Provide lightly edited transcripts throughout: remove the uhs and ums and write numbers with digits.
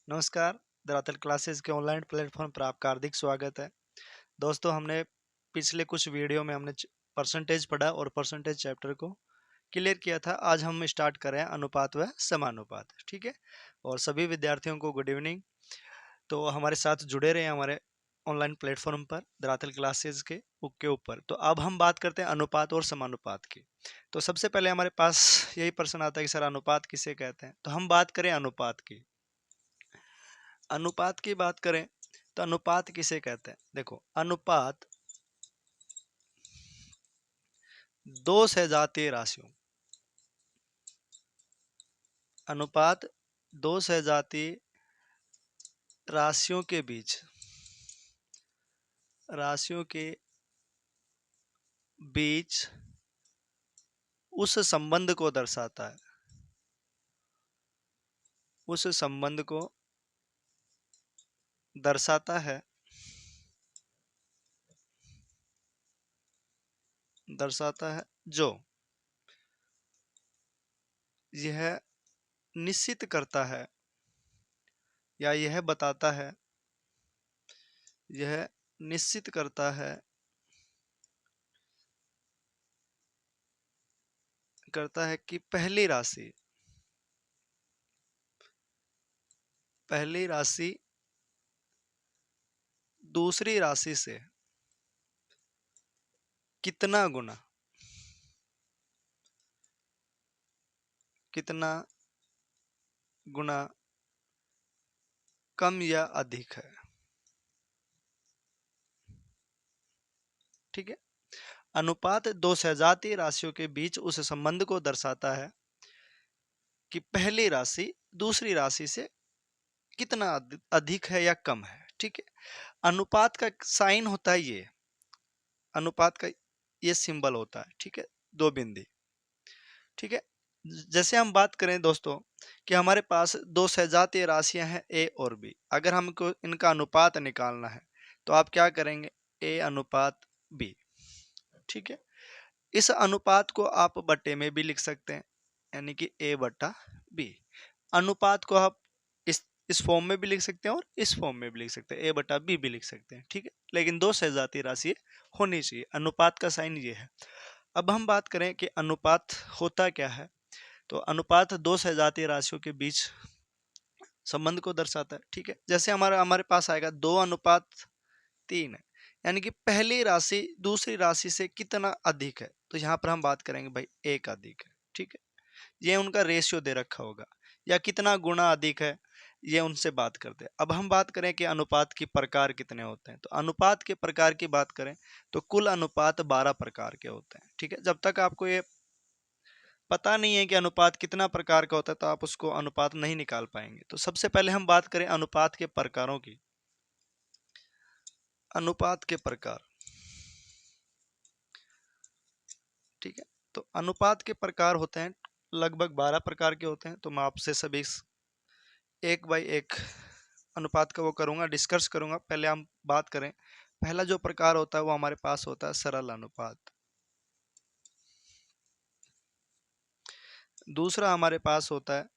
नमस्कार। धरातल क्लासेस के ऑनलाइन प्लेटफॉर्म पर आपका हार्दिक स्वागत है। दोस्तों, हमने पिछले कुछ वीडियो में हमने परसेंटेज पढ़ा और परसेंटेज चैप्टर को क्लियर किया था। आज हम स्टार्ट कर रहे हैं अनुपात व समानुपात। ठीक है, और सभी विद्यार्थियों को गुड इवनिंग। तो हमारे साथ जुड़े रहे हमारे ऑनलाइन प्लेटफॉर्म पर धरातल क्लासेस के ऊपर। तो अब हम बात करते हैं अनुपात और समानुपात की। तो सबसे पहले हमारे पास यही प्रश्न आता है कि सर अनुपात किसे कहते हैं। तो हम बात करें अनुपात की। अनुपात की बात करें तो अनुपात किसे कहते हैं। देखो, अनुपात दो सजातीय राशियों अनुपात दो सजातीय राशियों के बीच उस संबंध को दर्शाता है। उस संबंध को दर्शाता है जो यह निश्चित करता है या यह बताता है, यह निश्चित करता है कि पहली राशि दूसरी राशि से कितना गुना कम या अधिक है। ठीक है, अनुपात दो सजातीय राशियों के बीच उस संबंध को दर्शाता है कि पहली राशि दूसरी राशि से कितना अधिक है या कम है। ठीक है, अनुपात का साइन होता है अनुपात का ये सिंबल होता है। ठीक है, दो बिंदी। ठीक है, जैसे हम बात करें दोस्तों कि हमारे पास दो सजातीय राशियां हैं ए और बी। अगर हमको इनका अनुपात निकालना है तो आप क्या करेंगे, ए अनुपात बी। ठीक है, इस अनुपात को आप बट्टे में भी लिख सकते हैं, यानी कि ए बट्टा बी। अनुपात को आप इस फॉर्म में भी लिख सकते हैं और इस फॉर्म में भी लिख सकते हैं, ए बटा बी भी लिख सकते हैं। ठीक है, लेकिन दो सजातीय राशि होनी चाहिए। अनुपात का साइन ये है। अब हम बात करें कि अनुपात होता क्या है। तो अनुपात दो सजातीय राशियों के बीच संबंध को दर्शाता है। ठीक है, जैसे हमारे पास आएगा 2:3 है, यानी कि पहली राशि दूसरी राशि से कितना अधिक है। तो यहाँ पर हम बात करेंगे भाई एक अधिक है। ठीक है, ये उनका रेशियो दे रखा होगा, या कितना गुना अधिक है ये उनसे बात करते हैं। अब हम बात करें कि अनुपात के प्रकार कितने होते हैं। तो अनुपात के प्रकार की बात करें तो कुल अनुपात 12 प्रकार के होते हैं। ठीक है, जब तक आपको ये पता नहीं है कि अनुपात कितना प्रकार का होता है तो आप उसको अनुपात नहीं निकाल पाएंगे। तो सबसे पहले हम बात करें अनुपात के प्रकारों की। अनुपात के प्रकार, ठीक है, तो अनुपात के प्रकार होते हैं लगभग 12 प्रकार के होते हैं। तो मैं आपसे सभी एक बाय एक अनुपात का वो करूंगा, डिस्कस करूंगा। पहले हम बात करें, पहला जो प्रकार होता है वो हमारे पास होता है सरल अनुपात। दूसरा हमारे पास होता है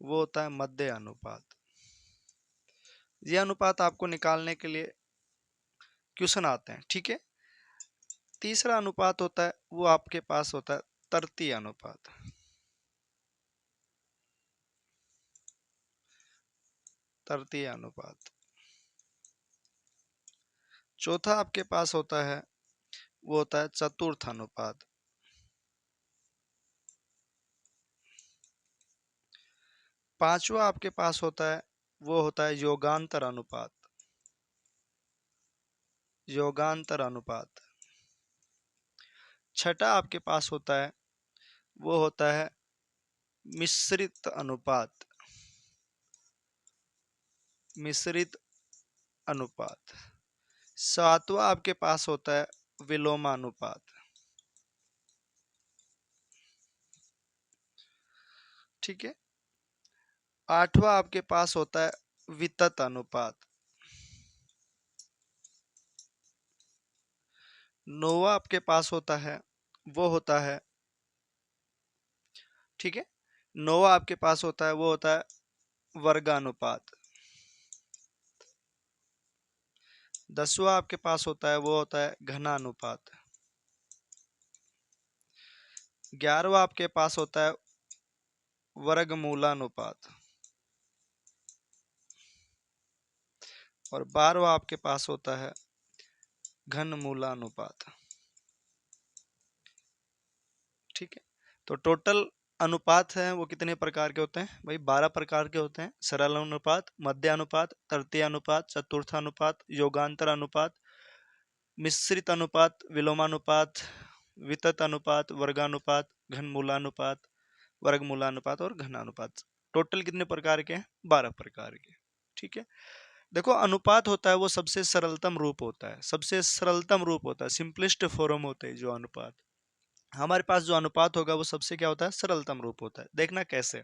वो होता है मध्य अनुपात। ये अनुपात आपको निकालने के लिए क्वेश्चन आते हैं। ठीक है, तीसरा अनुपात होता है वो आपके पास होता है तृतीय अनुपात। तृतीय अनुपात। चौथा आपके पास होता है वो होता है चतुर्थ अनुपात। पांचवा आपके पास होता है वो होता है योगांतर अनुपात। योगांतर अनुपात। छठा आपके पास होता है वो होता है मिश्रित अनुपात। मिश्रित अनुपात। सातवां आपके पास होता है विलोमानुपात। ठीक है, आठवां आपके पास होता है वितत अनुपात। नौवां आपके पास होता है वो होता है, ठीक है, नौवां आपके पास होता है वो होता है वर्गानुपात। 10वां आपके पास होता है वो होता है घनानुपात। 11वां आपके पास होता है वर्गमूलानुपात। और 12वां आपके पास होता है घनमूलानुपात। ठीक है, तो टोटल अनुपात है वो कितने प्रकार के होते हैं भाई? 12 प्रकार के होते हैं। सरल अनुपात, मध्य अनुपात, तृतीय अनुपात, चतुर्थ अनुपात, योगांतर अनुपात, मिश्रित अनुपात, विलोमानुपात, वितत अनुपात, वर्गानुपात, घनमूलानुपात, वर्गमूलानुपात और घनानुपात। टोटल कितने प्रकार के हैं? 12 प्रकार के। ठीक है, देखो अनुपात होता है वो सबसे सरलतम रूप होता है, सबसे सरलतम रूप होता है, सिंपलेस्ट फॉर्म होते हैं जो अनुपात। हमारे पास जो अनुपात होगा वो सबसे क्या होता है? सरलतम रूप होता है। देखना कैसे।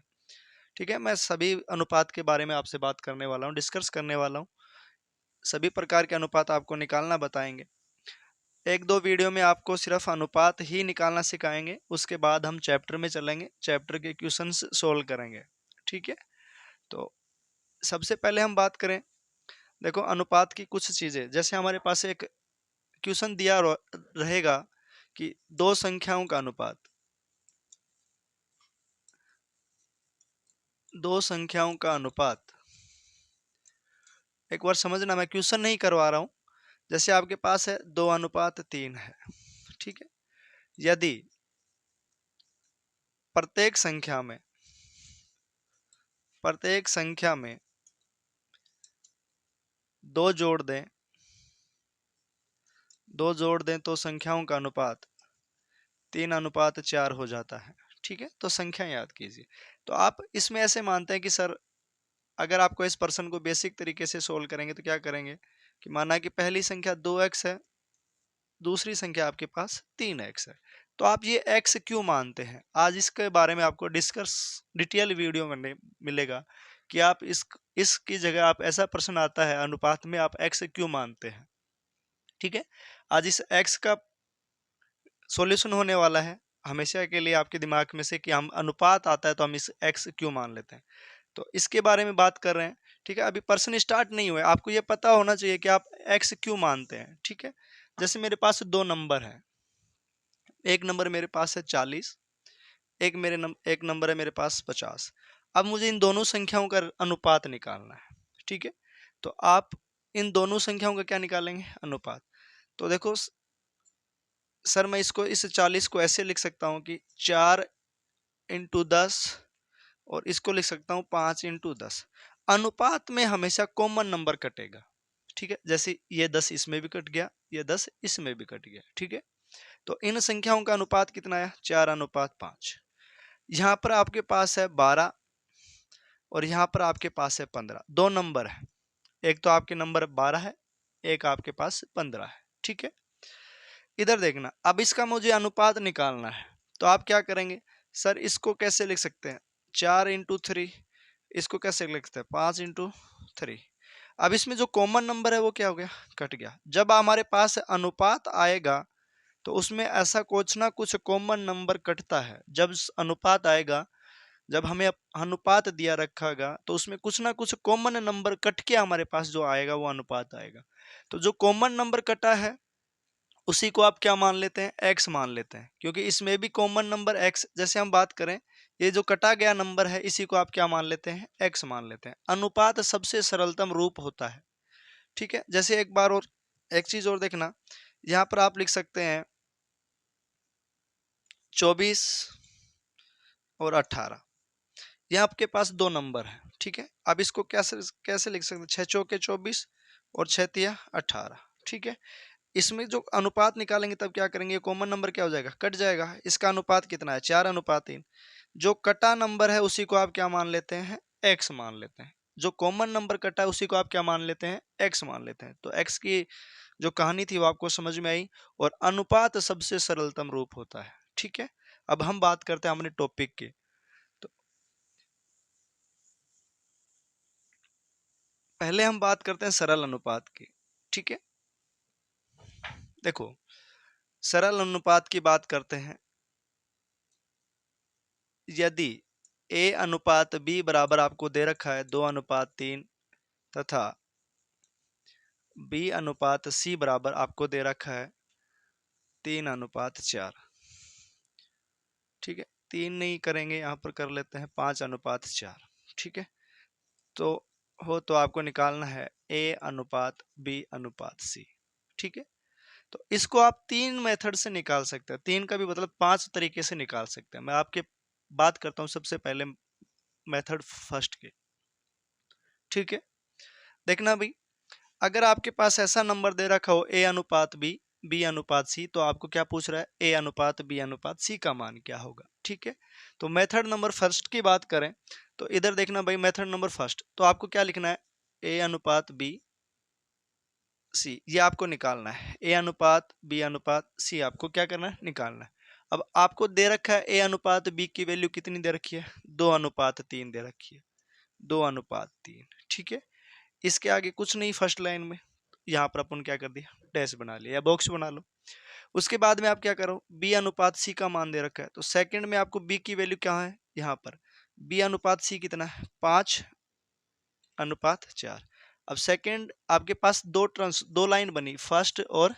ठीक है, मैं सभी अनुपात के बारे में आपसे बात करने वाला हूँ, डिस्कस करने वाला हूँ। सभी प्रकार के अनुपात आपको निकालना बताएंगे। एक दो वीडियो में आपको सिर्फ अनुपात ही निकालना सिखाएंगे, उसके बाद हम चैप्टर में चलेंगे, चैप्टर के क्वेश्चंस सोल्व करेंगे। ठीक है, तो सबसे पहले हम बात करें, देखो अनुपात की कुछ चीजें, जैसे हमारे पास एक क्वेश्चन दिया रहेगा कि दो संख्याओं का अनुपात, दो संख्याओं का अनुपात। एक बार समझना, मैं क्वेश्चन नहीं करवा रहा हूं। जैसे आपके पास है 2:3 है। ठीक है, यदि प्रत्येक संख्या में, प्रत्येक संख्या में दो जोड़ दें, दो जोड़ दें तो संख्याओं का अनुपात 3:4 हो जाता है। ठीक है, तो संख्या याद कीजिए। तो आप इसमें ऐसे मानते हैं कि सर अगर आपको इस प्रश्न को बेसिक तरीके से सोल्व करेंगे तो क्या करेंगे कि माना कि पहली संख्या 2x है, दूसरी संख्या आपके पास 3x है, तो आप ये x क्यों मानते हैं? आज इसके बारे में आपको डिस्कस डिटेल वीडियो में मिलेगा कि आप इसकी जगह आप ऐसा प्रश्न आता है अनुपात में, आप x क्यों मानते हैं। ठीक है, आज इस x का सॉल्यूशन होने वाला है हमेशा के लिए आपके दिमाग में से कि हम अनुपात आता है तो हम इस x क्यों मान लेते हैं, तो इसके बारे में बात कर रहे हैं। ठीक है, अभी प्रश्न स्टार्ट नहीं हुआ है, आपको ये पता होना चाहिए कि आप x क्यों मानते हैं। ठीक है, जैसे मेरे पास दो नंबर है, एक नंबर मेरे पास है 40, एक नंबर है मेरे पास 50। अब मुझे इन दोनों संख्याओं का अनुपात निकालना है। ठीक है, तो आप इन दोनों संख्याओं का क्या निकालेंगे? अनुपात। तो देखो सर मैं इसको इस 40 को ऐसे लिख सकता हूँ कि 4×10, और इसको लिख सकता हूँ 5×10। अनुपात में हमेशा कॉमन नंबर कटेगा। ठीक है, जैसे ये 10 इसमें भी कट गया, ये 10 इसमें भी कट गया। ठीक है, तो इन संख्याओं का अनुपात कितना है? 4:5। यहाँ पर आपके पास है 12 और यहाँ पर आपके पास है 15। दो नंबर है, एक तो आपके नंबर 12 है, एक आपके पास 15 है। ठीक है, इधर देखना, अब इसका मुझे अनुपात निकालना है, तो आप क्या करेंगे? सर इसको कैसे लिख सकते हैं? 4×3। इसको कैसे लिख सकते हैं? 5×3। अब इसमें जो कॉमन नंबर है वो क्या हो गया? कट गया। जब हमारे पास अनुपात आएगा तो उसमें ऐसा कुछ ना कुछ कॉमन नंबर कटता है। जब अनुपात आएगा, जब हमें अनुपात दिया रखागा तो उसमें कुछ ना कुछ कॉमन नंबर कट के हमारे पास जो आएगा वो अनुपात आएगा। तो जो कॉमन नंबर कटा है उसी को आप क्या मान लेते हैं? x मान लेते हैं, क्योंकि इसमें भी कॉमन नंबर x, जैसे हम बात करें ये जो कटा गया नंबर है इसी को आप क्या मान लेते हैं? x मान लेते हैं। अनुपात सबसे सरलतम रूप होता है। ठीक है, जैसे एक बार और एक चीज और देखना, यहाँ पर आप लिख सकते हैं 24 और 18। यहाँ आपके पास दो नंबर है। ठीक है, अब इसको कैसे कैसे लिख सकते हैं? 6×4 = 24 और 6×3 = 18। ठीक है, इसमें जो अनुपात निकालेंगे तब क्या करेंगे? कॉमन नंबर क्या हो जाएगा? कट जाएगा। इसका अनुपात कितना है? 4:3। जो कटा नंबर है उसी को आप क्या मान लेते हैं? x मान लेते हैं। जो कॉमन नंबर कटा है उसी को आप क्या मान लेते हैं? x मान लेते हैं। तो x की जो कहानी थी वो आपको समझ में आई, और अनुपात सबसे सरलतम रूप होता है। ठीक है, अब हम बात करते हैं अपने टॉपिक की। तो पहले हम बात करते हैं सरल अनुपात की। ठीक है, देखो सरल अनुपात की बात करते हैं। यदि A/B बराबर आपको दे रखा है 2:3 तथा बी अनुपात सी बराबर आपको दे रखा है 3:4। ठीक है, 3 नहीं करेंगे, यहाँ पर कर लेते हैं 5:4। ठीक है, तो तो आपको निकालना है ए अनुपात बी अनुपात सी। ठीक है, तो इसको आप 3 मेथड से निकाल सकते हैं, 3 का भी मतलब 5 तरीके से निकाल सकते हैं। मैं आपके बात करता हूँ सबसे पहले मेथड फर्स्ट की। ठीक है, देखना भाई, अगर आपके पास ऐसा नंबर दे रखा हो ए अनुपात बी बी अनुपात सी, तो आपको क्या पूछ रहा है, ए अनुपात बी अनुपात सी का मान क्या होगा। ठीक है, तो मेथड नंबर फर्स्ट की बात करें तो इधर देखना भाई, मेथड नंबर फर्स्ट तो आपको क्या लिखना है, ए अनुपात बी सी, ये आपको निकालना है। ए अनुपात बी अनुपात सी आपको क्या करना है, निकालना है। अब आपको दे रखा है ए अनुपात बी की वैल्यू कितनी दे रखी है, 2:3 दे रखी है, 2:3। ठीक है, इसके आगे कुछ नहीं फर्स्ट लाइन में, यहाँ पर अपन क्या कर दिया, डैश बना लिया या बॉक्स बना लो। उसके बाद में आप क्या करो, बी अनुपात सी का मान दे रखा है, तो सेकंड में आपको बी की वैल्यू क्या है, यहाँ पर बी अनुपात सी कितना है, 5:4। अब सेकंड आपके पास दो लाइन बनी, फर्स्ट और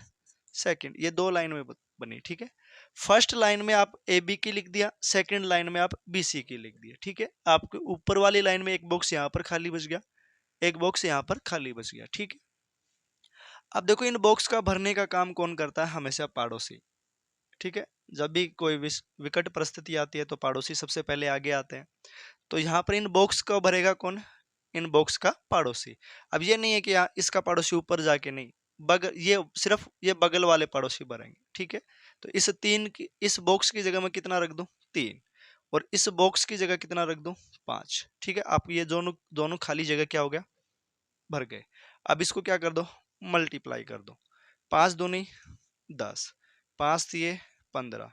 सेकंड, ये 2 लाइन में बनी। ठीक है, फर्स्ट लाइन में आप ए बी की लिख दिया, सेकंड लाइन में आप बी सी की लिख दिया। ठीक है, आपके ऊपर वाली लाइन में एक बॉक्स यहाँ पर खाली बच गया, एक बॉक्स यहाँ पर खाली बच गया। ठीक है, अब देखो इन बॉक्स का भरने का काम कौन करता है, हमेशा पड़ोसी। ठीक है, जब भी कोई विकट परिस्थिति आती है तो पड़ोसी सबसे पहले आगे आते हैं। तो यहाँ पर इन बॉक्स का भरेगा कौन, इन बॉक्स का पड़ोसी। अब ये नहीं है कि इसका पड़ोसी ऊपर जाके नहीं, ये सिर्फ ये बगल वाले पड़ोसी भरेंगे। ठीक है, तो इस बॉक्स की जगह मैं कितना रख दूं, 3, और इस बॉक्स की जगह कितना रख दूं, 5। ठीक है, आप ये दोनों दोनों खाली जगह क्या हो गया, भर गए। अब इसको क्या कर दो, मल्टीप्लाई कर दो, 5 दूनी 10, 5 तिये 15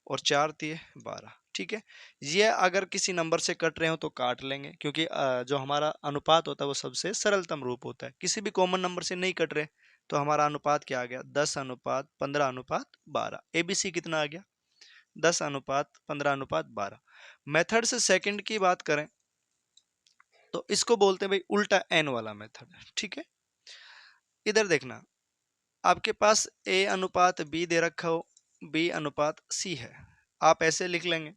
और 4 तिये 12। ठीक है, ये अगर किसी नंबर से कट रहे हो तो काट लेंगे, क्योंकि जो हमारा अनुपात होता है वो सबसे सरलतम रूप होता है। किसी भी कॉमन नंबर से नहीं कट रहे तो हमारा अनुपात क्या आ गया, 10:15:12। एबीसी कितना आ गया, 10:15:12। मेथड से सेकंड की बात करें तो इसको बोलते हैं भाई उल्टा एन वाला मेथड। ठीक है, इधर देखना, आपके पास ए अनुपात बी दे रखा हो, बी अनुपात सी है, आप ऐसे लिख लेंगे,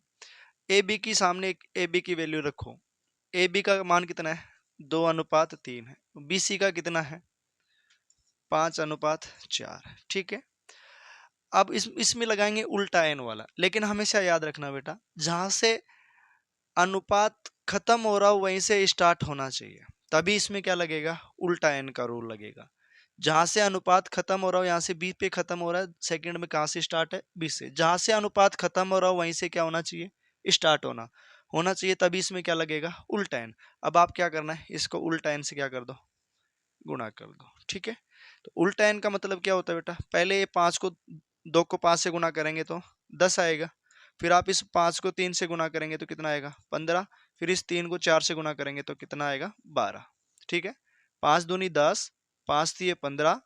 ए बी की सामने ए बी की वैल्यू रखो, ए बी का मान कितना है, 2:3 है, बी सी का कितना है, 5:4। ठीक है, अब इसमें लगाएंगे उल्टा एन वाला, लेकिन हमेशा याद रखना बेटा, जहां से अनुपात खत्म हो रहा हो वहीं से स्टार्ट होना चाहिए, तभी इसमें क्या लगेगा, उल्टा एन का रूल लगेगा। जहां से अनुपात खत्म हो रहा हो, यहाँ से बी पे खत्म हो रहा है, सेकंड में कहां से स्टार्ट है, बी से। जहां से अनुपात खत्म हो रहा हो वहीं से क्या होना चाहिए, स्टार्ट होना होना चाहिए, तभी इसमें क्या लगेगा, उल्टा एन। अब आप क्या करना है, इसको उल्टा एन से क्या कर दो, गुणा कर दो। ठीक है, तो उल्टा एन का मतलब क्या होता है बेटा, पहले ये 2 को 5 से गुणा करेंगे तो 10 आएगा, फिर आप इस 5 को 3 से गुणा करेंगे तो कितना आएगा, 15, फिर इस 3 को 4 से गुणा करेंगे तो कितना आएगा, 12। ठीक है, 5 दूनी 10, 5 तिये 15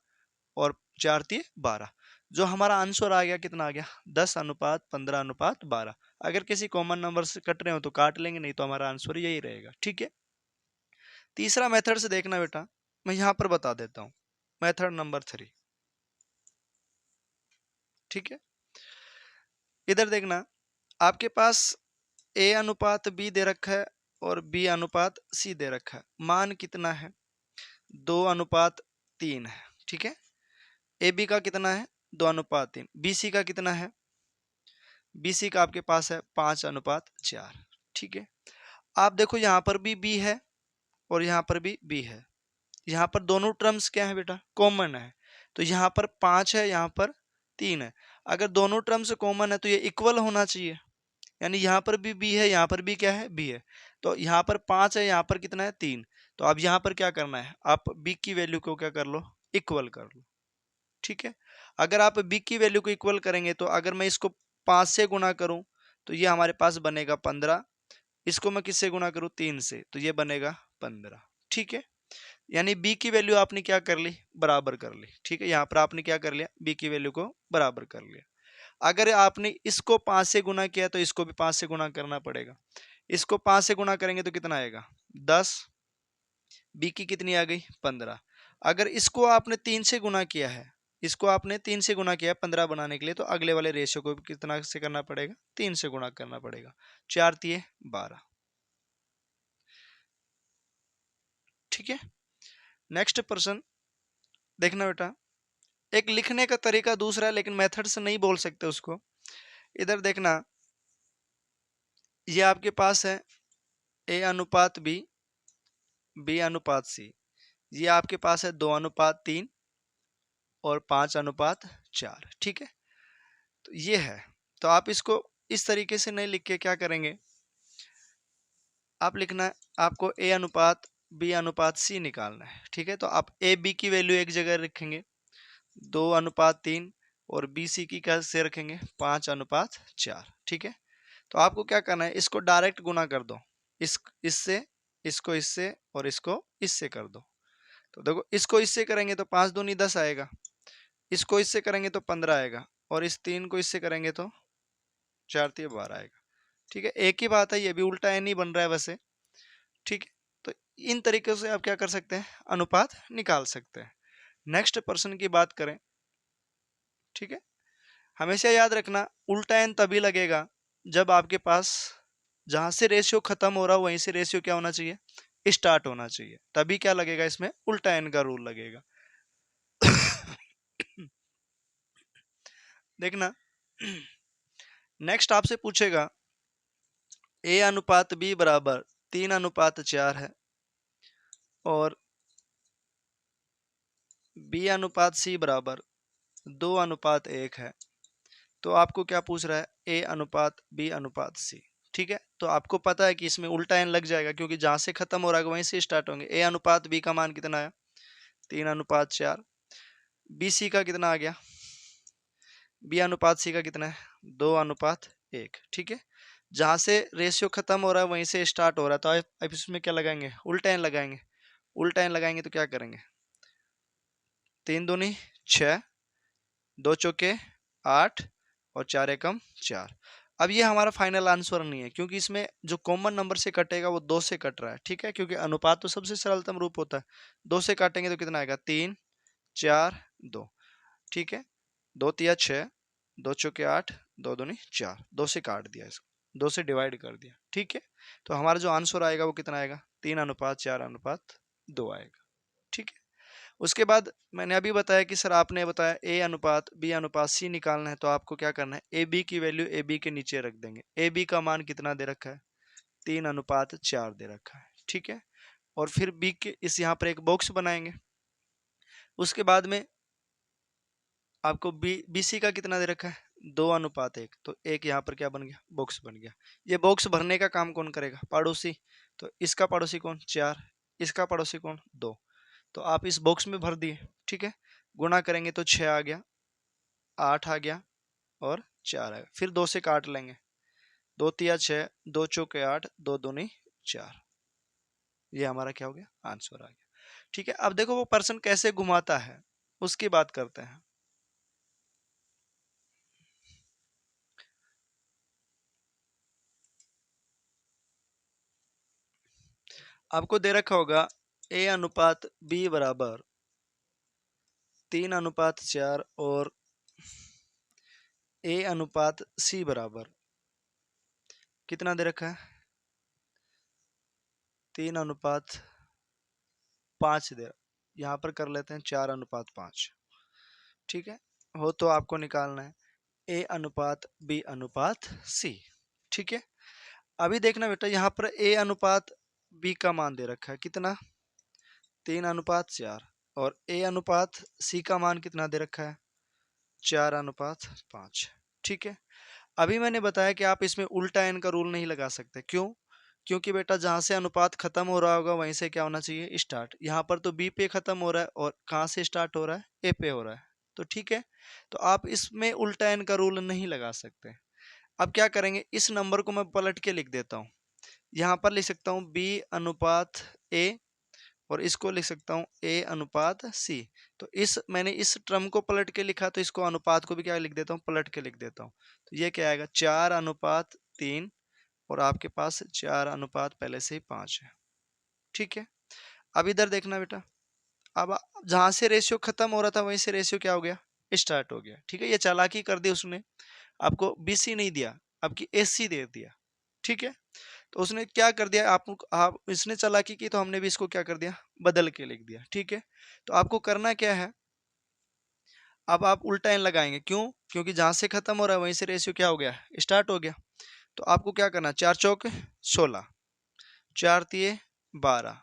और 4 तिये 12। जो हमारा आंसर आ गया कितना आ गया, 10:15:12। अगर किसी कॉमन नंबर से कट रहे हो तो काट लेंगे, नहीं तो हमारा आंसर यही रहेगा। ठीक है, तीसरा मेथड से देखना बेटा, मैं यहां पर बता देता हूं, मेथड नंबर 3। ठीक है, इधर देखना, आपके पास ए अनुपात बी दे रखा है और बी अनुपात सी दे रखा है, मान कितना है, 2:3 है। ठीक है, ए बी का कितना है, 2:3, बी सी का कितना है, बी सी का आपके पास है 5:4। ठीक है, आप देखो यहाँ पर भी बी है और यहाँ पर भी बी है, यहाँ पर दोनों टर्म्स क्या है बेटा, कॉमन है, तो यहाँ पर 5 है, यहाँ पर 3 है। अगर दोनों टर्म्स कॉमन है तो ये इक्वल होना चाहिए, यानी यहाँ पर भी बी है, यहाँ पर भी क्या है, बी है, तो यहाँ पर 5 है, यहाँ पर कितना है, 3। तो अब यहाँ पर क्या करना है, आप बी की वैल्यू को क्या कर लो, इक्वल कर लो। ठीक है, अगर आप बी की वैल्यू को इक्वल करेंगे तो अगर मैं इसको 5 से गुणा करूं तो ये हमारे पास बनेगा 15, इसको मैं किससे गुणा करूं, 3 से, तो ये बनेगा 15। ठीक है, यानी बी की वैल्यू आपने क्या कर ली, बराबर कर ली। ठीक है, यहाँ पर आपने क्या कर लिया, बी की वैल्यू को बराबर कर लिया। अगर आपने इसको 5 से गुणा किया तो इसको भी 5 से गुणा करना पड़ेगा, इसको 5 से गुणा करेंगे तो कितना आएगा, 10, बी की कितनी आ गई, 15। अगर इसको आपने 3 से गुना किया है, इसको आपने 3 से गुना किया है 15 बनाने के लिए, तो अगले वाले रेशियो को भी कितना से करना पड़ेगा, 3 से गुणा करना पड़ेगा। 4 तिये 12। ठीक है। नेक्स्ट पर्सन देखना बेटा, एक लिखने का तरीका दूसरा है, लेकिन मेथड से नहीं बोल सकते उसको। इधर देखना, ये आपके पास है ए अनुपात बी, बी अनुपात सी। ये आपके पास है 2:3 और 5:4। ठीक है। तो ये है, तो आप इसको इस तरीके से नहीं लिख के क्या करेंगे, आप लिखना है आपको ए अनुपात बी अनुपात सी निकालना है। ठीक है। तो आप ए बी की वैल्यू एक जगह रखेंगे 2:3 और बी सी की कैसे रखेंगे 5:4। ठीक है। तो आपको क्या करना है, इसको डायरेक्ट गुना कर दो, इससे, इसको इससे और इसको इससे कर दो। तो देखो, इसको इससे करेंगे तो 5 दूनी 10 आएगा, इसको इससे करेंगे तो 15 आएगा, और इस 3 को इससे करेंगे तो 4 तिये 12 आएगा। ठीक है। एक ही बात है, ये भी उल्टा एन ही बन रहा है वैसे। ठीक है। तो इन तरीके से आप क्या कर सकते हैं, अनुपात निकाल सकते हैं। नेक्स्ट पर्सन की बात करें। ठीक है। हमेशा याद रखना, उल्टा एन तभी लगेगा जब आपके पास जहां से रेशियो खत्म हो रहा हो वहीं से रेशियो क्या होना चाहिए, स्टार्ट होना चाहिए, तभी क्या लगेगा, इसमें उल्टा एन का रूल लगेगा। देखना, नेक्स्ट आपसे पूछेगा ए अनुपात बी बराबर 3:4 है और बी अनुपात सी बराबर 2:1 है। तो आपको क्या पूछ रहा है, ए अनुपात बी अनुपात सी। ठीक है। तो आपको पता है कि इसमें उल्टा एन लग जाएगा, क्योंकि जहां से खत्म हो रहा है वहीं से स्टार्ट होंगे। ए अनुपात बी का मान कितना है 3:4, बी सी का कितना आ गया, बी अनुपात सी का कितना है 2:1। ठीक है। जहां से रेशियो खत्म हो रहा है वहीं से स्टार्ट हो रहा है, तो आप इसमें क्या लगाएंगे, उल्टा एन लगाएंगे। उल्टा एन लगाएंगे तो क्या करेंगे, 3 दूनी 6, 2 चौके 8 और 4 एकम 4। अब ये हमारा फाइनल आंसर नहीं है, क्योंकि इसमें जो कॉमन नंबर से कटेगा वो 2 से कट रहा है। ठीक है। क्योंकि अनुपात तो सबसे सरलतम रूप होता है, 2 से काटेंगे तो कितना आएगा 3 4 2। ठीक है। 2 तिया 6, 2 चौके 8, 2 दूनी 4, 2 से काट दिया इसको, 2 से डिवाइड कर दिया। ठीक है। तो हमारा जो आंसर आएगा वो कितना आएगा 3:4:2 आएगा। ठीक है। उसके बाद मैंने अभी बताया कि सर आपने बताया ए अनुपात बी अनुपात सी निकालना है, तो आपको क्या करना है, ए बी की वैल्यू ए बी के नीचे रख देंगे। ए बी का मान कितना दे रखा है 3:4 दे रखा है। ठीक है। और फिर बी के इस यहाँ पर एक बॉक्स बनाएंगे। उसके बाद में आपको बी सी का कितना दे रखा है 2:1, तो एक यहाँ पर क्या बन गया, बॉक्स बन गया। ये बॉक्स भरने का काम कौन करेगा, पड़ोसी। तो इसका पड़ोसी कौन 4, इसका पड़ोसी कौन 2, तो आप इस बॉक्स में भर दिए। ठीक है। गुणा करेंगे तो 6 आ गया, 8 आ गया और 4 आ गया। फिर 2 से काट लेंगे, 2 तिया 6, 2 चौके 8, 2 दूनी 4। ये हमारा क्या हो गया, आंसर आ गया। ठीक है। अब देखो वो पर्सन कैसे घुमाता है, उसकी बात करते हैं। आपको दे रखा होगा ए अनुपात बी बराबर 3:4 और ए अनुपात सी बराबर कितना दे रखा है 3:5 दे, यहाँ पर कर लेते हैं 4:5। ठीक है। हो तो आपको निकालना है ए अनुपात बी अनुपात सी। ठीक है। अभी देखना बेटा, यहाँ पर ए अनुपात बी का मान दे रखा है कितना 3:4 और ए अनुपात सी का मान कितना दे रखा है 4:5। ठीक है। अभी मैंने बताया कि आप इसमें उल्टा एन का रूल नहीं लगा सकते। क्यों, क्योंकि बेटा जहां से अनुपात खत्म हो रहा होगा वहीं से क्या होना चाहिए, स्टार्ट। यहाँ पर तो बी पे खत्म हो रहा है और कहाँ से स्टार्ट हो रहा है, ए पे हो रहा है। तो ठीक है। तो आप इसमें उल्टा एन का रूल नहीं लगा सकते। अब क्या करेंगे, इस नंबर को मैं पलट के लिख देता हूँ। यहाँ पर लिख सकता हूँ बी अनुपात ए और इसको लिख सकता हूँ ए अनुपात सी। तो मैंने इस टर्म को पलट के लिखा, तो इसको अनुपात को भी क्या लिख देता हूँ, पलट के लिख देता हूँ। तो ये क्या आएगा 4:3 और आपके पास 4 अनुपात पहले से ही 5 है। ठीक है। अब इधर देखना बेटा, अब जहां से रेशियो खत्म हो रहा था वहीं से रेशियो क्या हो गया, स्टार्ट हो गया। ठीक है, ये चालाकी कर दी उसने, आपको बीसी नहीं दिया, आपकी एसी दे दिया। ठीक है, तो उसने क्या कर दिया, आप इसने चालाकी की तो हमने भी इसको क्या कर दिया, बदल के लिख दिया। ठीक है, तो आपको करना क्या है, अब आप उल्टा एन लगाएंगे, क्यों, क्योंकि जहां से खत्म हो रहा है वहीं से रेशियो क्या हो गया, स्टार्ट हो गया। तो आपको क्या करना, 4 चौक 16, 4 तिये 12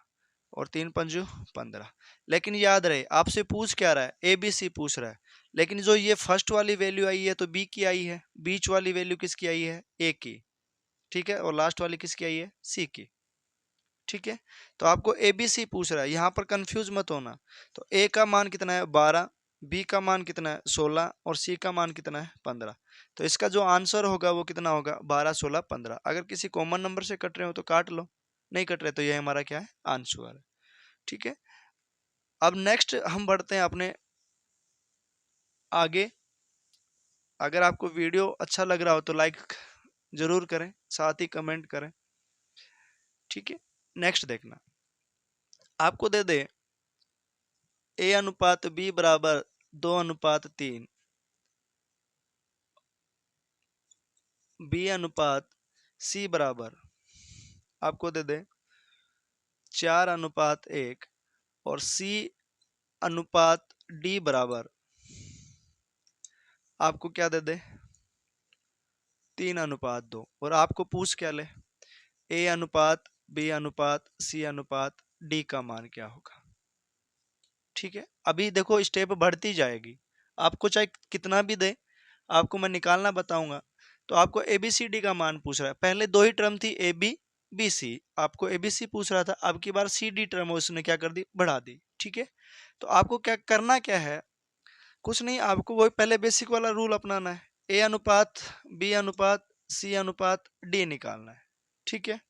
और 3 पंजू 15। लेकिन याद रहे आपसे पूछ क्या रहा है, ए बी सी पूछ रहा है, लेकिन जो ये फर्स्ट वाली वैल्यू आई है तो बी की आई है, बीच वाली वैल्यू किसकी आई है, ए की। ठीक है, और लास्ट वाली किसकी आई है, सी की। ठीक है, तो आपको ए बी सी पूछ रहा है, यहां पर कंफ्यूज मत होना। तो ए का मान कितना है 12, बी का मान कितना है 16 और सी का मान कितना है 15। तो इसका जो आंसर होगा वो कितना होगा, 12 16 15। अगर किसी कॉमन नंबर से कट रहे हो तो काट लो, नहीं कट रहे तो ये हमारा क्या है, आंसर है। ठीक है, अब नेक्स्ट हम बढ़ते हैं अपने आगे। अगर आपको वीडियो अच्छा लग रहा हो तो लाइक जरूर करें, साथ ही कमेंट करें। ठीक है, नेक्स्ट देखना, आपको दे दे ए अनुपात बी बराबर 2:3, बी अनुपात सी बराबर आपको दे दे 4:1 और सी अनुपात डी बराबर आपको क्या दे दे 3:2, और आपको पूछ क्या ले, ए अनुपात बी अनुपात सी अनुपात डी का मान क्या होगा। ठीक है, अभी देखो स्टेप बढ़ती जाएगी, आपको चाहे कितना भी दे, आपको मैं निकालना बताऊंगा। तो आपको ए बी सी डी का मान पूछ रहा है, पहले दो ही टर्म थी ए बी बी सी, आपको ए बी सी पूछ रहा था, अब की बार सी डी टर्म उसने क्या कर दी, बढ़ा दी। ठीक है, तो आपको क्या करना क्या है, कुछ नहीं, आपको वही पहले बेसिक वाला रूल अपनाना है, ए अनुपात बी अनुपात सी अनुपात डी निकालना है। ठीक है,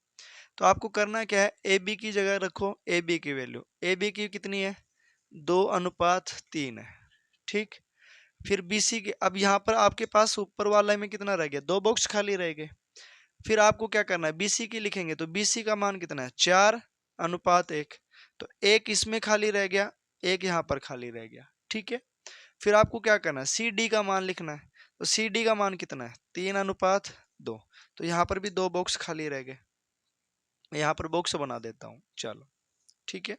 तो आपको करना क्या है, ए बी की जगह रखो ए बी की वैल्यू, ए बी की कितनी है 2:3 है। ठीक, फिर बीसी के, अब यहाँ पर आपके पास ऊपर वाला में कितना रह गया, 2 बॉक्स खाली रह गए। फिर आपको क्या करना है, बीसी की लिखेंगे तो बीसी का मान कितना है 4:1, तो एक इसमें खाली रह गया, एक यहाँ पर खाली रह गया। ठीक है, फिर आपको क्या करना है, सी डी का मान लिखना है, तो सी डी का मान कितना है 3:2, तो यहाँ पर भी 2 बॉक्स खाली रह गए, मैं यहाँ पर बॉक्स बना देता हूँ, चलो। ठीक है,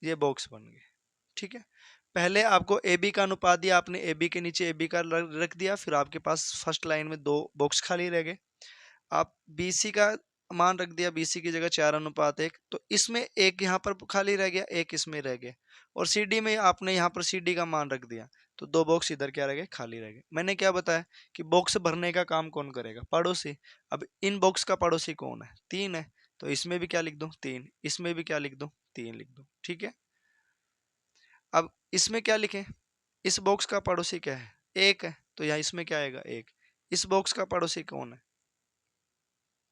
ये बॉक्स बन गए। ठीक है, पहले आपको ए बी का अनुपात दिया, आपने ए बी के नीचे ए बी का रख दिया, फिर आपके पास फर्स्ट लाइन में 2 बॉक्स खाली रह गए। आप बी सी का मान रख दिया, बी सी की जगह 4:1, तो इसमें एक यहाँ पर खाली रह गया, एक इसमें रह गया, और सी डी में आपने यहाँ पर सी डी का मान रख दिया, तो 2 बॉक्स इधर क्या रह गए, खाली रह गए। मैंने क्या बताया कि बॉक्स भरने का काम कौन करेगा, पड़ोसी। अब इन बॉक्स का पड़ोसी कौन है, 3 है, तो इसमें भी क्या लिख दो 3, इसमें भी क्या लिख दो 3 लिख दो। ठीक है, अब इसमें क्या लिखें, इस बॉक्स का पड़ोसी क्या है, 1 है, तो यहाँ इसमें क्या आएगा 1। इस बॉक्स का पड़ोसी कौन है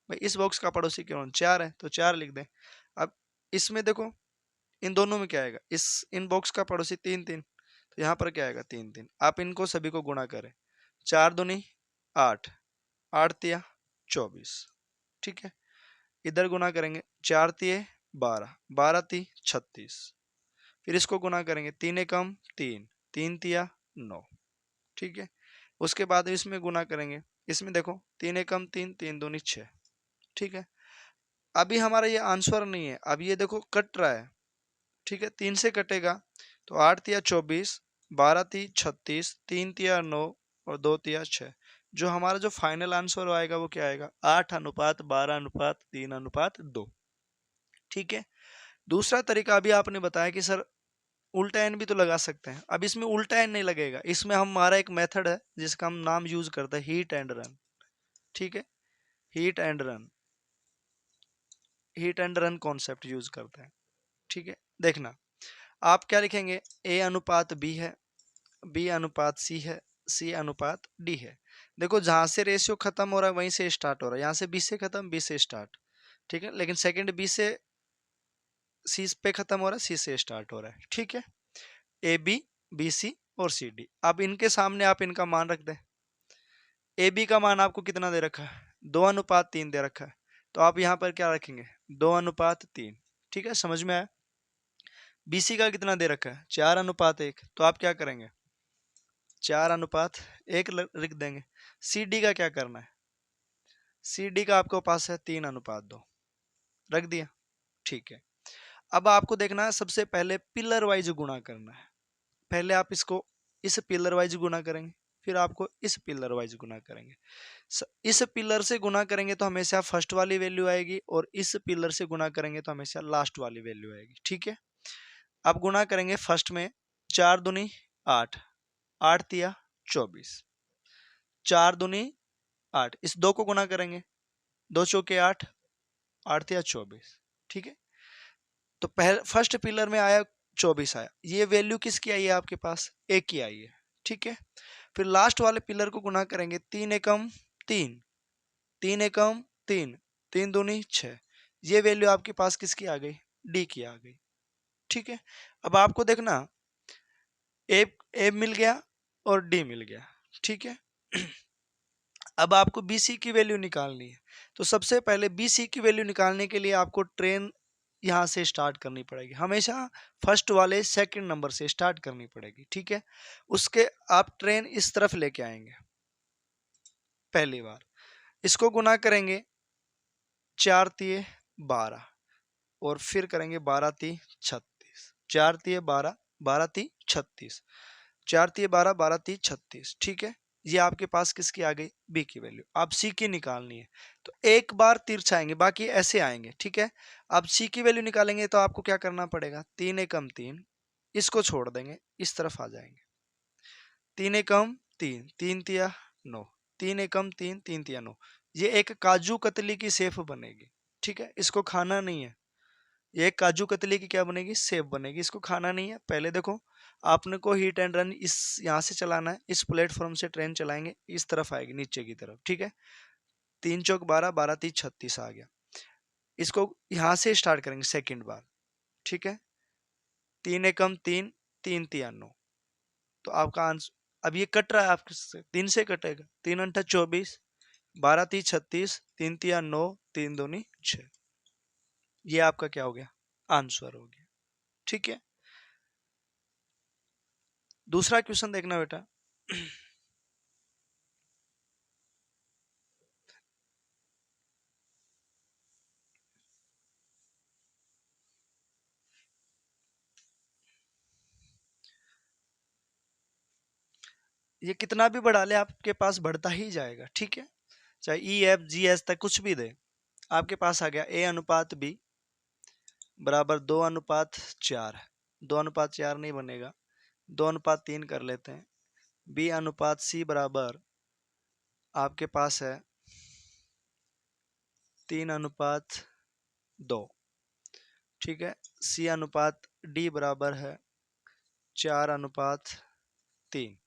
भाई, इस बॉक्स का पड़ोसी कौन, 4 है, तो 4 लिख दें। अब इसमें देखो इन दोनों में क्या आएगा, इस इन बॉक्स का पड़ोसी 3 3, तो यहाँ पर क्या आएगा 3 3। आप इनको सभी को गुणा करें, 4 दूनी 8, 8 तिया 24। ठीक है, इधर गुणा करेंगे, 4 तिये 12, 12 ती 36, फिर इसको गुणा करेंगे, 3 एकम 3, 3 तिया 9। ठीक है, उसके बाद इसमें गुना करेंगे, इसमें देखो 3 एकम 3, 3 दूनी 6। ठीक है, अभी हमारा ये आंसर नहीं है, अब ये देखो कट रहा है। ठीक है, 3 से कटेगा तो 8 तिया 24, 12 ती 36, 3 तिया 9 और 2 तिया 6। जो हमारा जो फाइनल आंसर आएगा वो क्या आएगा, 8:12:3:2। ठीक है, दूसरा तरीका अभी आपने बताया कि सर उल्टा एन भी तो लगा सकते हैं, अब इसमें उल्टा एन नहीं लगेगा, इसमें हमारा एक मेथड है जिसका हम नाम यूज करते हैं, हीट एंड रन। ठीक है, heat and run, heat and run concept use करते हैं। ठीक है, देखना आप क्या लिखेंगे, ए अनुपात बी है, बी अनुपात सी है, सी अनुपात डी है। देखो जहां से रेशियो खत्म हो रहा है वहीं से स्टार्ट हो रहा है, यहाँ से बी से खत्म बी से स्टार्ट। ठीक है, लेकिन सेकंड बी से सी पे खत्म हो रहा है, सी से स्टार्ट हो रहा है। ठीक है, ए बी बी सी और सी डी, अब इनके सामने आप इनका मान रख दें। ए बी का मान आपको कितना दे रखा है, 2:3 दे रखा है, तो आप यहाँ पर क्या रखेंगे, 2:3। ठीक है, समझ में आया। BC का कितना दे रखा है, 4:1, तो आप क्या करेंगे, 4:1 लिख देंगे। CD का क्या करना है, CD का आपके पास है 3:2, रख दिया। ठीक है, अब आपको देखना है सबसे पहले पिलर वाइज गुणा करना है। पहले आप इसको इस पिलर वाइज गुणा करेंगे, फिर आपको इस पिलर वाइज गुणा करेंगे। इस पिलर से गुणा करेंगे तो हमेशा फर्स्ट वाली वैल्यू आएगी, और इस पिलर से गुणा करेंगे तो हमेशा लास्ट वाली वैल्यू आएगी। ठीक है, अब गुणा करेंगे फर्स्ट में, 4×2 = 8, 8×3 = 24, 4×2 = 8, इस दो को गुणा करेंगे, 2×4 = 8, 8×3 = 24। ठीक है, तो पहले फर्स्ट पिलर में आया 24 आया, ये वैल्यू किसकी आई है आपके पास, ए की आई है। ठीक है, फिर लास्ट वाले पिलर को गुणा करेंगे, 3×1 = 3, 3×1 = 3, 3×2 = 6, ये वैल्यू आपके पास किसकी आ गई, डी की आ गई। ठीक है, अब आपको देखना ए मिल गया और डी मिल गया। ठीक है, अब आपको BC की वैल्यू निकालनी है, तो सबसे पहले BC की वैल्यू निकालने के लिए आपको ट्रेन यहाँ से स्टार्ट करनी पड़ेगी, हमेशा फर्स्ट वाले सेकंड नंबर से स्टार्ट करनी पड़ेगी। ठीक है, उसके आप ट्रेन इस तरफ लेके आएंगे, पहली बार इसको गुना करेंगे, 4×3 = 12, और फिर करेंगे 12×3 = 36, 4×3 = 12, 12×3 = 36, 4×3 = 12, 12×3 = 36। ठीक है, ये आपके पास किसकी आ गई, बी की वैल्यू। आप सी की निकालनी है, तो एक बार तिरछा आएंगे, बाकी ऐसे आएंगे। ठीक है, अब सी की वैल्यू निकालेंगे तो आपको क्या करना पड़ेगा, 3×1 = 3, इसको छोड़ देंगे, इस तरफ आ जाएंगे, 3×1 = 3, 3×3 = 9, 3×1 = 3, 3×3 = 9, ये एक काजू कतली की सेफ बनेगी। ठीक है, इसको खाना नहीं है, ये काजू कतली की क्या बनेगी, सेफ बनेगी, इसको खाना नहीं है। पहले देखो, आपने को हीट एंड रन इस यहाँ से चलाना है, इस प्लेटफॉर्म से ट्रेन चलाएंगे, इस तरफ आएगी नीचे की तरफ। ठीक है, 3×4 = 12, 12×3 = 36 आ गया, इसको यहाँ से स्टार्ट करेंगे सेकेंड बार। ठीक है, 3×1 = 3, 3×3 = 9, तो आपका आंसर अब ये कट रहा है आपके 3 से कटेगा, 3×8 = 24, 12×3 = 36, 3×3 = 9, 3×2 = 6, ये आपका क्या हो गया, आंसर हो गया। ठीक है, दूसरा क्वेश्चन देखना बेटा। ये कितना भी बढ़ा ले आपके पास बढ़ता ही जाएगा। ठीक है, चाहे EFGH तक कुछ भी दे, आपके पास आ गया A/B बराबर 2:4, 2:4 नहीं बनेगा, 2:3 कर लेते हैं। B/C बराबर आपके पास है 3:2। ठीक है, C/D बराबर है 4:3।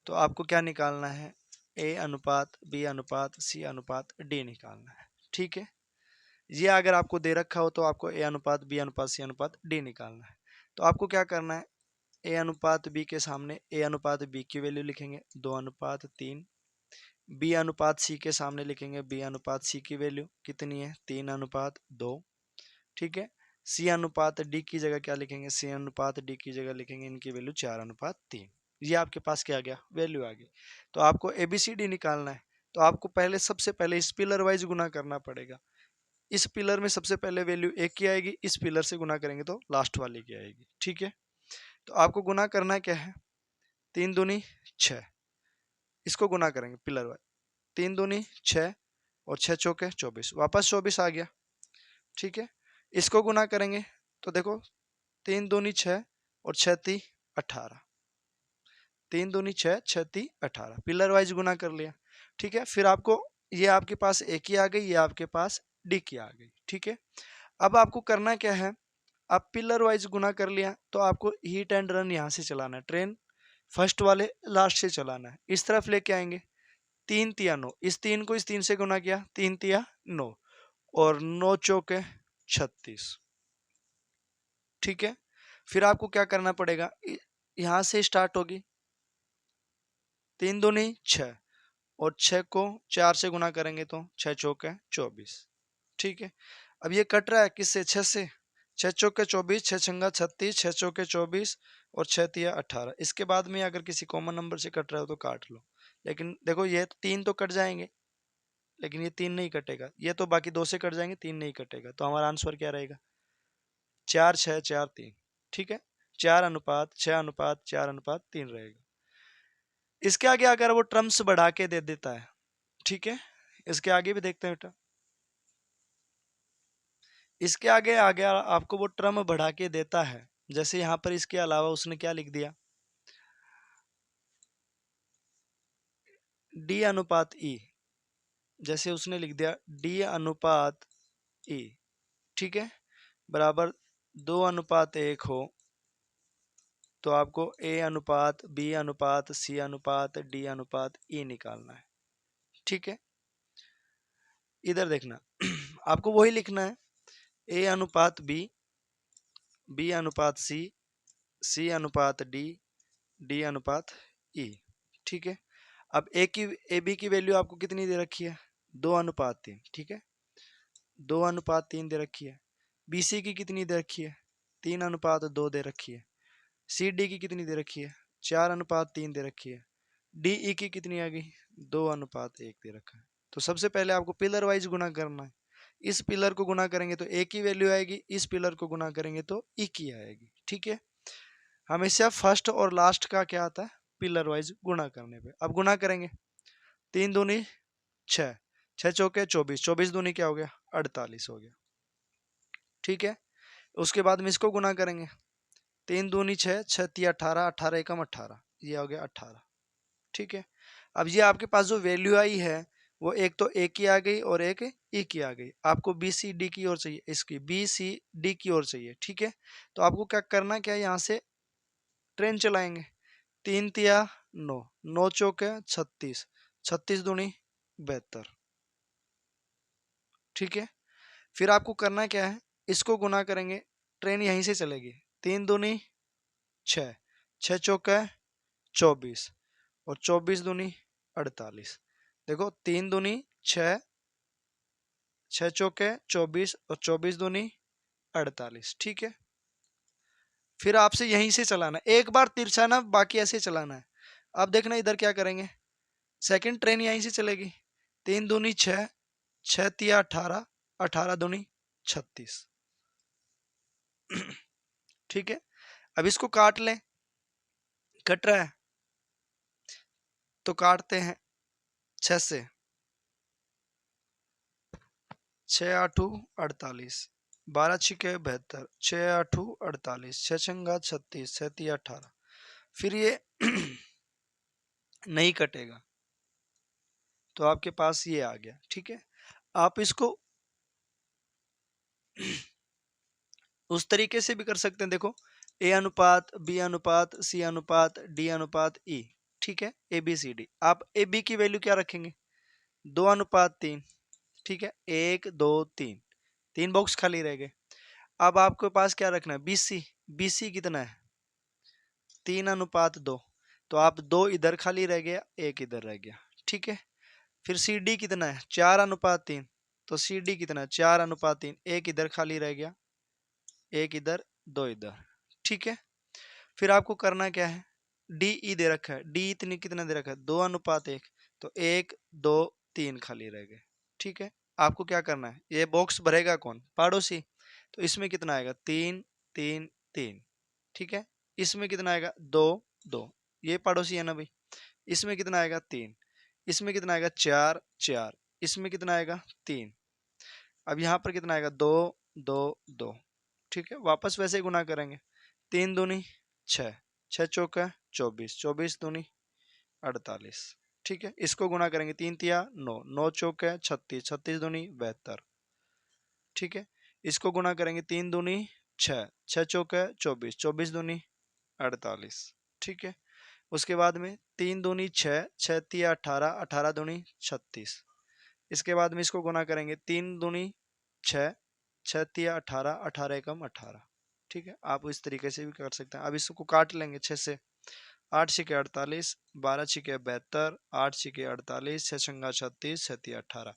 तो आपको क्या निकालना है, A/B/C/D निकालना है। ठीक है, ये अगर आपको दे रखा हो तो आपको A/B/C/D निकालना है। तो आपको क्या करना है, A/B के सामने A/B की वैल्यू लिखेंगे 2:3, B/C के सामने लिखेंगे B/C की वैल्यू कितनी है, 3:2। ठीक है, C/D की जगह क्या लिखेंगे, C/D की जगह लिखेंगे इनकी वैल्यू 4:3। ये आपके पास क्या आ गया, वैल्यू आ गई। तो आपको ABCD निकालना है, तो आपको पहले सबसे पहले इस पिलर वाइज गुना करना पड़ेगा। इस पिलर में सबसे पहले वैल्यू एक की आएगी, इस पिलर से गुना करेंगे तो लास्ट वाली की आएगी। ठीक है, तो आपको गुना करना क्या है, 3×2 = 6, इसको गुना करेंगे पिलर वाइज, 3×2 = 6 और 6×4 = 24, वापस 24 आ गया। ठीक है, इसको गुना करेंगे तो देखो 3×2 = 6 और 6×3 = 18, 3×2 = 6, 6×3 = 18, पिलर वाइज गुना कर लिया। ठीक है, फिर आपको ये आपके पास ए की आ गई, ये आपके पास डी की आ गई। ठीक है, अब आपको करना क्या है, आप पिलर वाइज गुना कर लिया, तो आपको हीट एंड रन यहाँ से चलाना है, ट्रेन फर्स्ट वाले लास्ट से चलाना है, इस तरफ लेके आएंगे, 3×3 = 9, इस 3 को इस 3 से गुना किया, 3×3 = 9 और 9×4 = 36। ठीक है, फिर आपको क्या करना पड़ेगा, यहाँ से स्टार्ट होगी, 3×2 = 6 और 6 को 4 से गुना करेंगे तो 6×4 = 24, ठीक है। अब ये कट रहा है किससे? 6 से। 6 चौके 24, 6 छंगा 36, 6 चौके 24 और 6 तिया 18। इसके बाद में अगर किसी कॉमन नंबर से कट रहा हो तो काट लो। लेकिन देखो ये 3 तो कट जाएंगे, लेकिन ये 3 नहीं कटेगा। ये तो बाकी 2 से कट जाएंगे, 3 नहीं कटेगा। तो हमारा आंसर क्या रहेगा? 4 6 4 3। ठीक है, 4 अनुपात 6 अनुपात 4 अनुपात 3 रहेगा। इसके आगे अगर वो टर्म्स बढ़ा के दे देता है, ठीक है, इसके आगे भी देखते हैं बेटा। इसके आगे आगे आपको वो टर्म बढ़ा के देता है, जैसे यहां पर इसके अलावा उसने क्या लिख दिया? डी अनुपात ई, जैसे उसने लिख दिया डी अनुपात ई, ठीक है, बराबर 2 अनुपात 1 हो तो आपको ए अनुपात बी अनुपात सी अनुपात डी अनुपात ई निकालना है। ठीक है, इधर देखना आपको वही लिखना है, ए अनुपात बी अनुपात सी अनुपात डी अनुपात ई। ठीक है, अब ए बी की वैल्यू आपको कितनी दे रखी है? 2 अनुपात 3। ठीक है, 2 अनुपात 3 दे रखी है। बी सी की कितनी दे रखी है? 3 अनुपात 2 दे रखी है। सी डी की कितनी दे रखी है? 4 अनुपात 3 दे रखी है। डी ई की कितनी आ गई? 2 अनुपात 1 दे रखा है। तो सबसे पहले आपको पिलर वाइज गुना करना है। इस पिलर को गुना करेंगे तो ए की वैल्यू आएगी, इस पिलर को गुना करेंगे तो ई की आएगी। ठीक है, हमेशा फर्स्ट और लास्ट का क्या आता है? पिलर वाइज गुना करने पे। अब गुना करेंगे, 3 दूनी 6, 6 चौके 24, 24 दूनी क्या हो गया? 48 हो गया। ठीक है, उसके बाद में इसको गुना करेंगे, 3 दूनी 6, 6 तिया 18, 18 एकम 18, ये हो गया 18। ठीक है, अब ये आपके पास जो वैल्यू आई है वो एक तो ए की आ गई और एक ई की आ गई। आपको बी सी डी की ओर चाहिए, इसकी बी सी डी की ओर चाहिए। ठीक है, तो आपको क्या करना, क्या यहाँ से ट्रेन चलाएंगे। 3 तिया 9, 9 चौके 36, 36 दूनी 72। ठीक है, फिर आपको करना क्या है, इसको गुना करेंगे, ट्रेन यहीं से चलेगी। 3 दूनी 6, 6 चौके 24 और 24 दूनी 48। देखो 3 दूनी 6, 6 चौके 24 और 24 दूनी 48। ठीक है, फिर आपसे यहीं से चलाना, एक बार तिरछाना, बाकी ऐसे चलाना है। अब देखना इधर क्या करेंगे, सेकंड ट्रेन यहीं से चलेगी। 3 दूनी 6, 6 तिया 18, 18 दूनी 36। ठीक है, अब इसको काट लें, कट रहा है तो काटते हैं 6 से। 6 आठू 48, 12 छिके 72, 6 आठू 48, 6 छंगा 36, 6 तिया 18। फिर ये नहीं कटेगा तो आपके पास ये आ गया। ठीक है, आप इसको उस तरीके से भी कर सकते हैं। देखो, ए अनुपात बी अनुपात सी अनुपात डी अनुपात ई। ठीक है, ए बी सी डी। आप ए बी की वैल्यू क्या रखेंगे? 2 अनुपात 3। ठीक है, 1 2 3, 3 बॉक्स खाली रह गए। अब आपके पास क्या रखना है? B C. बी सी कितना है? 3 अनुपात 2। तो आप 2 इधर खाली रह गया, 1 इधर रह गया। ठीक है, फिर सी डी कितना है? 4 अनुपात 3। तो सी डी कितना है? 4 अनुपात 3, 1 इधर खाली रह गया, 1 इधर 2 इधर। ठीक है, फिर आपको करना क्या है, डी ई दे रखा है, डी इतनी कितना दे रखा है? 2 अनुपात 1। तो 1 2 3 खाली रह गए। ठीक है, आपको क्या करना है, ये बॉक्स भरेगा कौन? पड़ोसी। तो इसमें कितना आएगा? 3 3 3। ठीक है, इसमें कितना आएगा? 2 2, ये पड़ोसी है ना भाई। इसमें कितना आएगा? 3। इसमें कितना आएगा? 4 4। इसमें कितना आएगा? 3। अब यहाँ पर कितना आएगा? 2 2 2। ठीक है, वापस वैसे ही गुना करेंगे, 3 दूनी 6, 6 चौका 24, 24 दूनी 48। ठीक है, इसको गुना करेंगे, 3 तिया 9, 9 चौका 36, 36 दूनी 72। ठीक है, इसको गुना करेंगे, 3 दूनी 6, 6 चौका 24, 24 दूनी 48। ठीक है, उसके बाद में 3 दूनी 6, 6 तिया 18, 18 दूनी 36। इसके बाद में इसको गुना करेंगे, 3 दूनी 6, 6 तिया 18, 18 एकम 18। ठीक है, आप इस तरीके से भी कर सकते हैं। अब इसको काट लेंगे 6 से, 8 छिके 48, 12 छिके 72, 8 छिके 48, 6 छंगा 36, 6 तिया 18।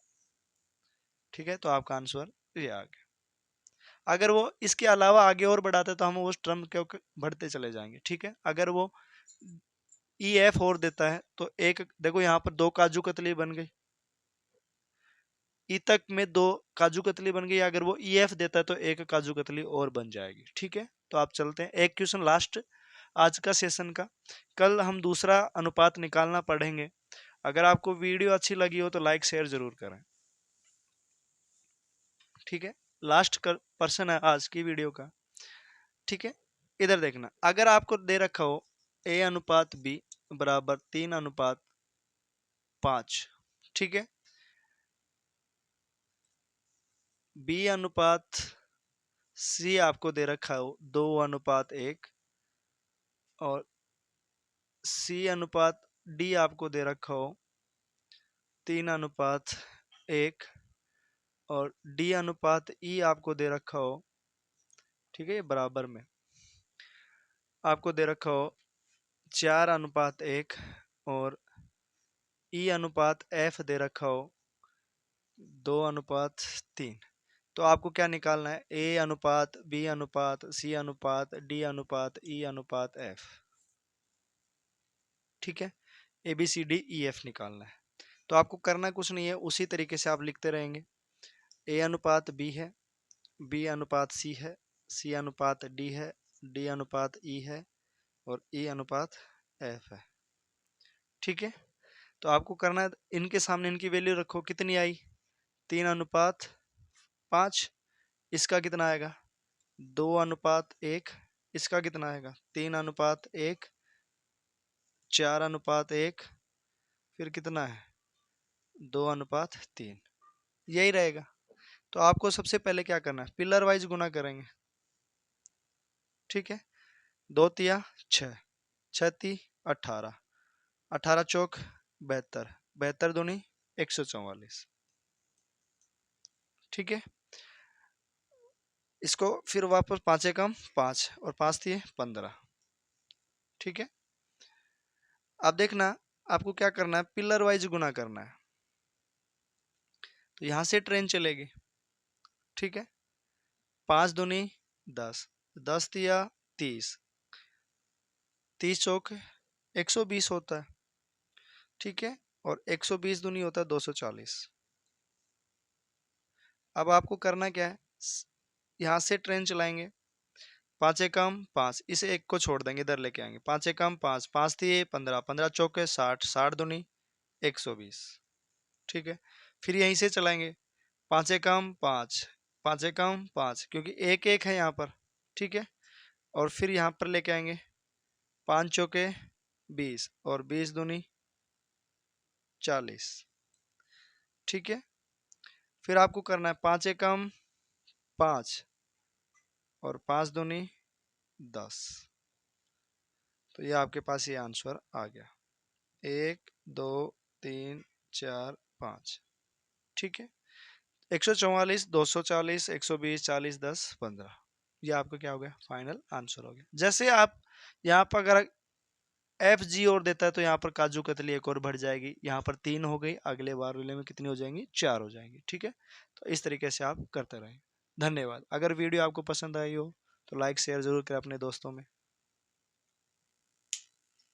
ठीक है, तो आपका आंसर ये आ गया। अगर वो इसके अलावा आगे और बढ़ाते तो हम उस टर्म के बढ़ते चले जाएंगे, ठीक है। अगर वो ई एफ और देता है तो एक, देखो यहाँ पर दो काजू कतली बन गई, ई तक में दो काजू कतली बन गई। अगर वो ई एफ देता है तो एक काजू कतली और बन जाएगी, ठीक है। तो आप चलते हैं एक क्वेश्चन लास्ट आज का सेशन का। कल हम दूसरा अनुपात निकालना पढ़ेंगे। अगर आपको वीडियो अच्छी लगी हो तो लाइक शेयर जरूर करें, ठीक है। लास्ट पर्सन है आज की वीडियो का, ठीक है। इधर देखना, अगर आपको दे रखा हो ए अनुपात बी बराबर 3:5, ठीक है। बी अनुपात सी आपको दे रखा हो 2:1, और सी अनुपात डी आपको दे रखा हो 3:1, और डी अनुपात ई आपको दे रखा हो, ठीक है, बराबर में आपको दे रखा हो 4:1, और ई अनुपात एफ दे रखा हो 2:3। तो आपको क्या निकालना है, ए अनुपात बी अनुपात सी अनुपात डी अनुपात ई अनुपात एफ, ठीक है। A B C D E F निकालना है। तो आपको करना कुछ नहीं है, उसी तरीके से आप लिखते रहेंगे। ए अनुपात बी है, बी अनुपात सी है, सी अनुपात डी है, डी अनुपात ई है, और ई अनुपात एफ है, ठीक है। तो आपको करना है, इनके सामने इनकी वैल्यू रखो, कितनी आई 3:5। इसका कितना आएगा 2:1। इसका कितना आएगा 3:1, 4:1, फिर कितना है 2:3, यही रहेगा। तो आपको सबसे पहले क्या करना है, पिलर वाइज गुना करेंगे, ठीक है। 2 तिया 6, 6 ती 18, 18 चौक 72, 72 दूनी 144, ठीक है। इसको फिर वापस 5 एकम 5 और 5 दिए 15, ठीक है। अब देखना, आपको क्या करना है, पिलर वाइज गुना करना है। तो यहां से ट्रेन चलेगी, ठीक है। 5 दूनी 10, 10 दिया 30, 30 चौक 120 होता है, ठीक है। और 120 दूनी होता है 240। अब आपको करना क्या है, यहां से ट्रेन चलाएंगे। 5 एकम 5, इसे एक को छोड़ देंगे, इधर लेके आएंगे। 5 एकम 5, 5 दिए 15, 15 चौके 60, 60 दूनी 120, ठीक है। फिर यहीं से चलाएंगे। 5 एकम 5, 5 एकम 5, क्योंकि एक एक है यहाँ पर, ठीक है। और फिर यहाँ पर लेके आएंगे 5 चौके 20, और 20 दूनी 40, ठीक है। फिर आपको करना है 5 एकम 5, और 5 दूनी 10। तो ये आपके पास ये आंसर आ गया, 1 2 3 4 5, ठीक है। 144, 240, 120, 40, 10, 15, ये आपका क्या हो गया, फाइनल आंसर हो गया। जैसे आप यहाँ पर अगर एफ जी और देता है तो यहाँ पर काजू कतली एक और बढ़ जाएगी, यहाँ पर 3 हो गई, अगले बार वाले में कितनी हो जाएंगी, 4 हो जाएंगी, ठीक है। तो इस तरीके से आप करते रहें। धन्यवाद। अगर वीडियो आपको पसंद आई हो तो लाइक शेयर जरूर करें अपने दोस्तों में।